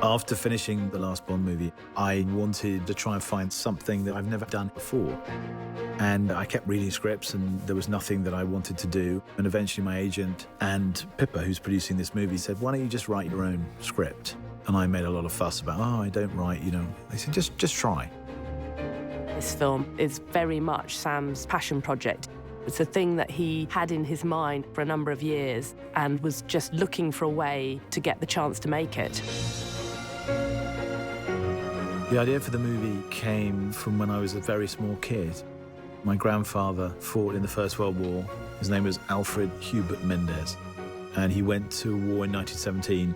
After finishing the last Bond movie, I wanted to try and find something that I've never done before. And I kept reading scripts and there was nothing that I wanted to do. And eventually my agent and Pippa, who's producing this movie, said, why don't you just write your own script? And I made a lot of fuss about, I don't write, They said, just try. This film is very much Sam's passion project. It's a thing that he had in his mind for a number of years and was just looking for a way to get the chance to make it. The idea for the movie came from when I was a very small kid. My grandfather fought in the First World War. His name was Alfred Hubert Mendez, and he went to war in 1917.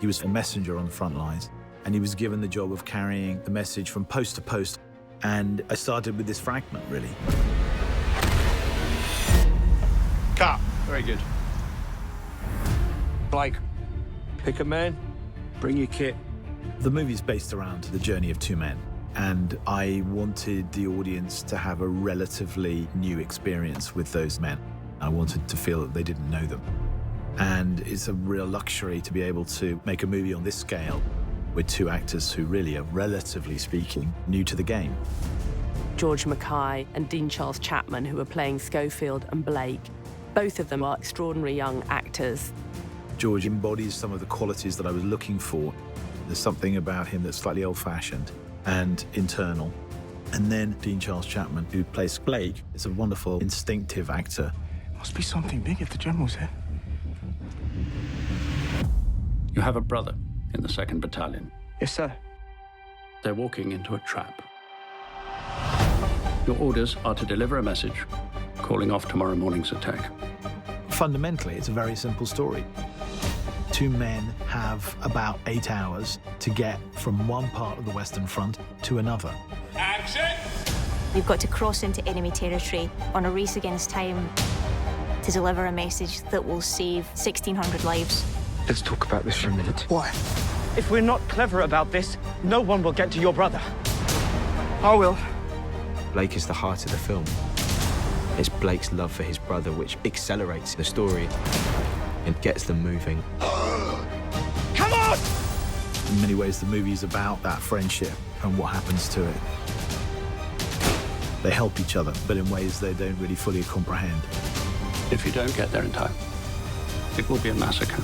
He was a messenger on the front lines, and he was given the job of carrying the message from post to post. And I started with this fragment, really. Cut. Very good. Blake, pick a man, bring your kit. The movie's based around the journey of two men, and I wanted the audience to have a relatively new experience with those men. I wanted to feel that they didn't know them. And it's a real luxury to be able to make a movie on this scale with two actors who really are, relatively speaking, new to the game. George Mackay and Dean Charles Chapman, who are playing Schofield and Blake, both of them are extraordinary young actors. George embodies some of the qualities that I was looking for. There's something about him that's slightly old-fashioned and internal. And then Dean Charles Chapman, who plays Blake, is a wonderful, instinctive actor. Must be something big if the General's here. You have a brother in the 2nd Battalion. Yes, sir. They're walking into a trap. Your orders are to deliver a message calling off tomorrow morning's attack. Fundamentally, it's a very simple story. Two men have about 8 hours to get from one part of the Western Front to another. Action! You've got to cross into enemy territory on a race against time to deliver a message that will save 1,600 lives. Let's talk about this for a minute. Why? If we're not clever about this, no one will get to your brother. I will. Blake is the heart of the film. It's Blake's love for his brother which accelerates the story and gets them moving. Come on! In many ways, the movie's about that friendship and what happens to it. They help each other, but in ways they don't really fully comprehend. If you don't get there in time, it will be a massacre.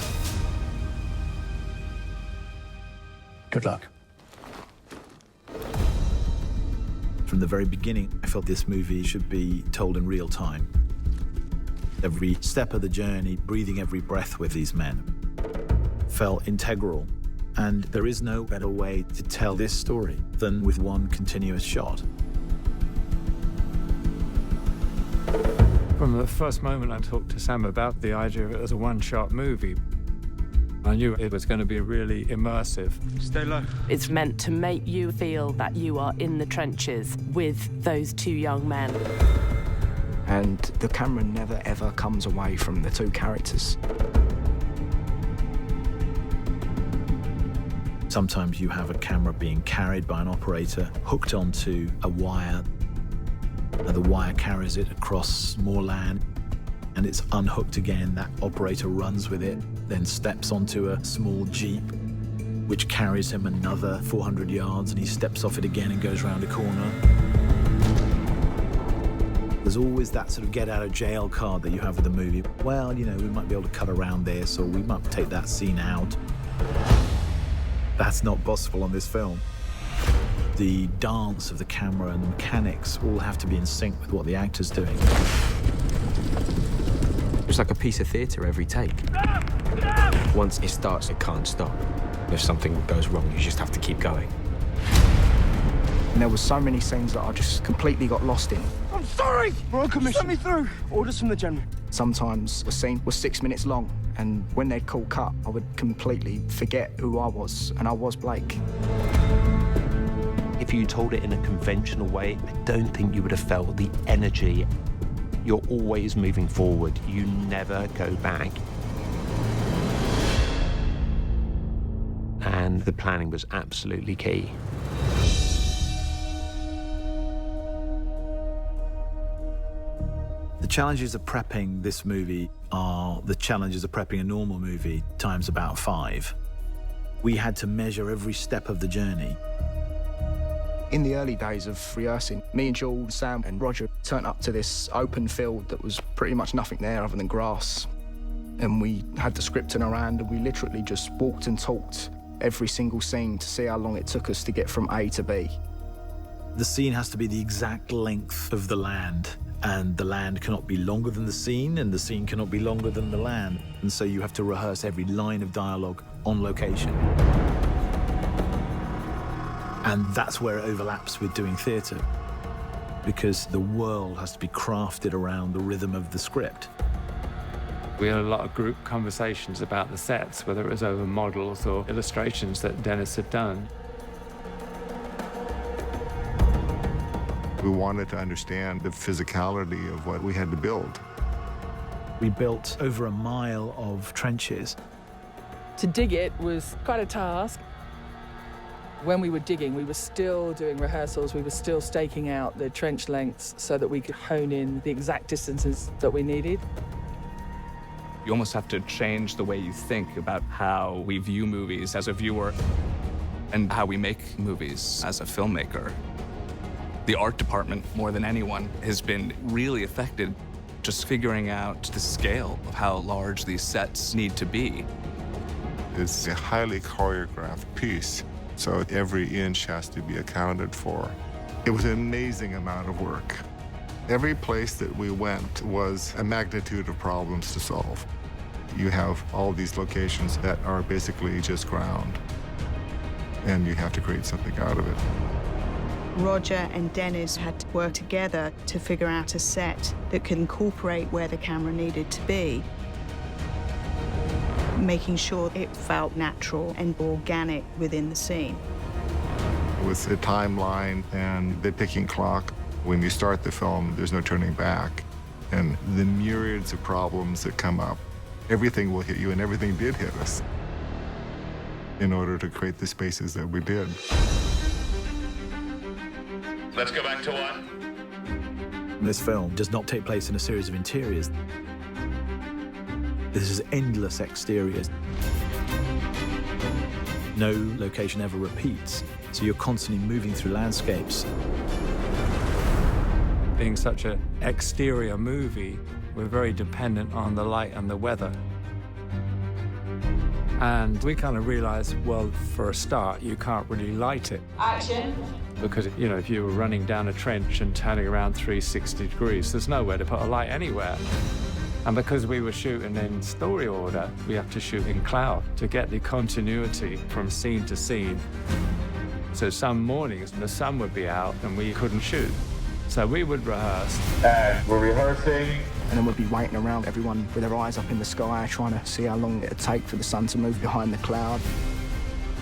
Good luck. From the very beginning, I felt this movie should be told in real time. Every step of the journey, breathing every breath with these men, felt integral. And there is no better way to tell this story than with one continuous shot. From the first moment I talked to Sam about the idea of it as a one-shot movie, I knew it was going to be really immersive. Stay low. It's meant to make you feel that you are in the trenches with those two young men. And the camera never ever comes away from the two characters. Sometimes you have a camera being carried by an operator, hooked onto a wire, and the wire carries it across more land, and it's unhooked again. That operator runs with it, then steps onto a small Jeep, which carries him another 400 yards, and he steps off it again and goes round a corner. There's always that sort of get-out-of-jail card that you have with the movie. Well, we might be able to cut around this, or we might take that scene out. That's not possible on this film. The dance of the camera and the mechanics all have to be in sync with what the actor's doing. It's like a piece of theatre every take. Once it starts, it can't stop. If something goes wrong, you just have to keep going. And there were so many scenes that I just completely got lost in. I'm sorry! We're on commission. Let me through. Orders from the General. Sometimes a scene was 6 minutes long, and when they'd call cut, I would completely forget who I was, and I was Blake. If you told it in a conventional way, I don't think you would have felt the energy. You're always moving forward. You never go back. And the planning was absolutely key. The challenges of prepping this movie are the challenges of prepping a normal movie times about 5. We had to measure every step of the journey. In the early days of rehearsing, me and Jules, Sam and Roger turned up to this open field that was pretty much nothing there other than grass. And we had the script in our hand and we literally just walked and talked every single scene to see how long it took us to get from A to B. The scene has to be the exact length of the land, and the land cannot be longer than the scene, and the scene cannot be longer than the land. And so you have to rehearse every line of dialogue on location. And that's where it overlaps with doing theatre, because the world has to be crafted around the rhythm of the script. We had a lot of group conversations about the sets, whether it was over models or illustrations that Dennis had done. We wanted to understand the physicality of what we had to build. We built over a mile of trenches. To dig it was quite a task. When we were digging, we were still doing rehearsals, we were still staking out the trench lengths so that we could hone in the exact distances that we needed. You almost have to change the way you think about how we view movies as a viewer and how we make movies as a filmmaker. The art department, more than anyone, has been really affected just figuring out the scale of how large these sets need to be. It's a highly choreographed piece, so every inch has to be accounted for. It was an amazing amount of work. Every place that we went was a magnitude of problems to solve. You have all these locations that are basically just ground, and you have to create something out of it. Roger and Dennis had to work together to figure out a set that could incorporate where the camera needed to be, making sure it felt natural and organic within the scene. With the timeline and the ticking clock, when you start the film, there's no turning back. And the myriads of problems that come up, everything will hit you, and everything did hit us in order to create the spaces that we did. Let's go back to one. This film does not take place in a series of interiors. This is endless exteriors. No location ever repeats, so you're constantly moving through landscapes. Being such an exterior movie, we're very dependent on the light and the weather. And we kind of realized, well, for a start, you can't really light it. Action. Because, you know, if you were running down a trench and turning around 360 degrees, there's nowhere to put a light anywhere. And because we were shooting in story order, we have to shoot in cloud to get the continuity from scene to scene. So some mornings the sun would be out and we couldn't shoot. So we would rehearse. And we're rehearsing. And then we'd be waiting around, everyone with their eyes up in the sky, trying to see how long it'd take for the sun to move behind the cloud.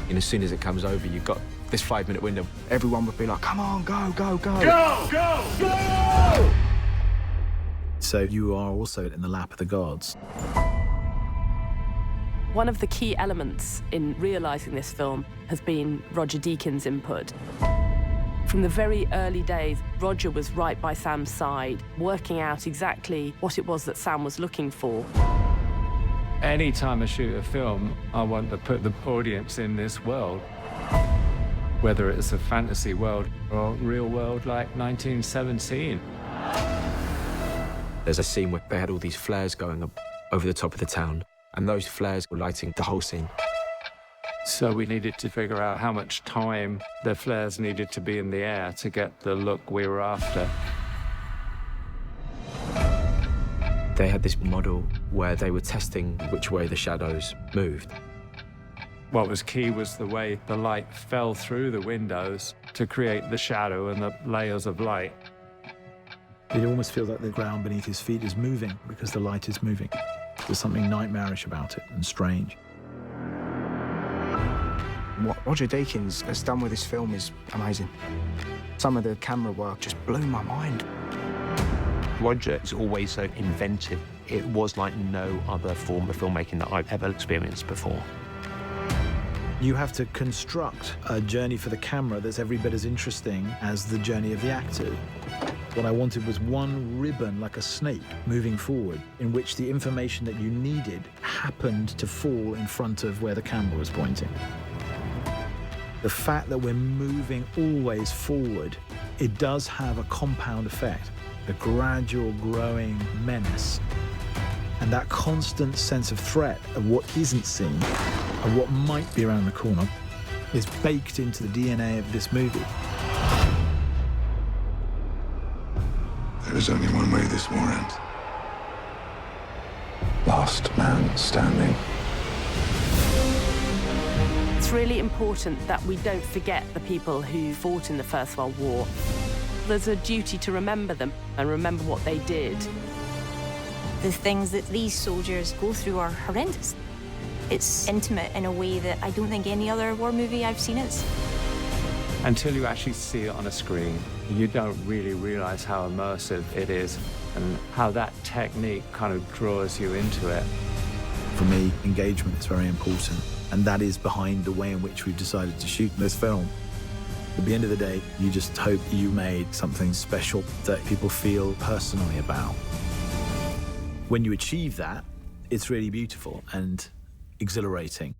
And as soon as it comes over, you've got this 5-minute window. Everyone would be like, come on, go, go, go. Go, go, go! So you are also in the lap of the gods. One of the key elements in realising this film has been Roger Deakins' input. From the very early days, Roger was right by Sam's side, working out exactly what it was that Sam was looking for. Anytime I shoot a film, I want to put the audience in this world. Whether it's a fantasy world or a real world like 1917. There's a scene where they had all these flares going up over the top of the town, and those flares were lighting the whole scene. So we needed to figure out how much time the flares needed to be in the air to get the look we were after. They had this model where they were testing which way the shadows moved. What was key was the way the light fell through the windows to create the shadow and the layers of light. It almost feels like the ground beneath his feet is moving because the light is moving. There's something nightmarish about it and strange. What Roger Deakins has done with this film is amazing. Some of the camera work just blew my mind. Roger is always so inventive. It was like no other form of filmmaking that I've ever experienced before. You have to construct a journey for the camera that's every bit as interesting as the journey of the actor. What I wanted was one ribbon, like a snake, moving forward, in which the information that you needed happened to fall in front of where the camera was pointing. The fact that we're moving always forward, it does have a compound effect, a gradual growing menace. And that constant sense of threat of what isn't seen, of what might be around the corner, is baked into the DNA of this movie. There is only one way this war ends. Last man standing. It's really important that we don't forget the people who fought in the First World War. There's a duty to remember them and remember what they did. The things that these soldiers go through are horrendous. It's intimate in a way that I don't think any other war movie I've seen is. Until you actually see it on a screen, you don't really realize how immersive it is and how that technique kind of draws you into it. For me, engagement is very important, and that is behind the way in which we've decided to shoot this film. At the end of the day, you just hope you made something special that people feel personally about. When you achieve that, it's really beautiful and exhilarating.